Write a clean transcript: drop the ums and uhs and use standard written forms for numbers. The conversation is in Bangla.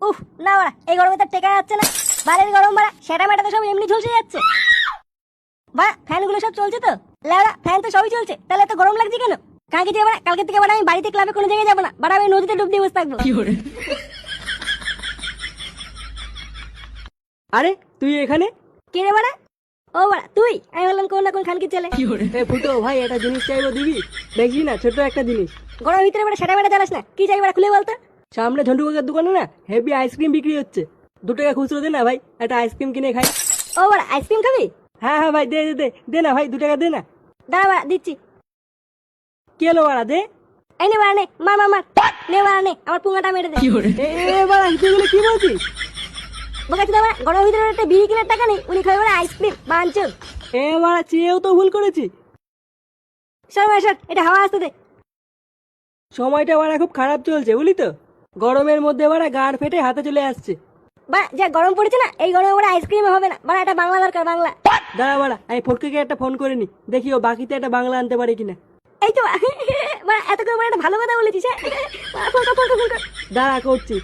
উফ, না বাড়া, এই গরমে তো টেকা যাচ্ছে না। বাড়ির গরম বাড়া, সেটা মেটা তো সব এমনি ঝলসে যাচ্ছে। বা ফ্যানগুলো সব চলছে তো? লেওড়া, ফ্যান তো সবই চলছে, তাহলে এত গরম লাগছে কেন? কালকে থেকে বাড়া, কালকে থেকে বাড়া আমি বাড়িতে ক্লাবে কোনো জায়গায় যাবো না, বাড়া আমি নদীতে ডুব দিয়ে বসে থাকবো। আরে তুই এখানে? কে রে বাড়া? ও বাড়া তুই? আমি বললাম কোন না কোন খানকির ছেলে। এ ফুটো ভাই, একটা জিনিস চাইবো, দিবি? দেখি না, ছোট একটা জিনিস। গরমের ভিতরে বাড়া সেটা মেটা চালাস না, কি চাই বাড়া খুলে বলতো। সামনে ঝন্টু কাকার দোকানে না হেভি আইসক্রিম বিক্রি হচ্ছে, 2 টাকা খুচরো দে না ভাই, একটা আইসক্রিম কিনে খাই। ও বাড়া, আইসক্রিম খাবি? হ্যাঁ হ্যাঁ ভাই, দে দে দে, দে না ভাই, 2 টাকা দে না। দাঁড়া বাড়া, দিচ্ছি। কি হলো বাড়া, দে। এই নে বাড়া, নে মার মার মার, নে বাড়া নে, আমার পুঙ্গাটা মেরে দে। বাড়া তুইগুলো কি বলছিস? বোকা চোদা বাড়া, গরমের ভিতরে একটা বিড়ি কেনার টাকা নেই, উনি খাবে বাড়া আইসক্রিম, বাঞ্চল। বাড়া চেয়েও তো ভুল করেছি। সর বাড়া সর, এটা হাওয়া আসতে দে। সময়টা বাড়া খুব খারাপ চলছে, বুঝলি তো? গরমের মধ্যে বাড়া গাড় ফেটে হাতে চলে আসছে। বাড়া যা গরম পড়েছে না, এই গরমে বাড়া আইসক্রিম হবে না বাড়া, এটা বাংলা দরকার, বাংলা। দাঁড়া বাড়া, আমি ফটকে একটা ফোন করে নি, দেখি ও বাকিতে একটা বাংলা আনতে পারে কিনা। এই তো বাড়া, এত করে বাড়া একটা ভালো কথা বলেছিস, হ্যাঁ? বাড়া, ফোন কর, ফোন কর, ফোন কর। দাঁড়া করছি।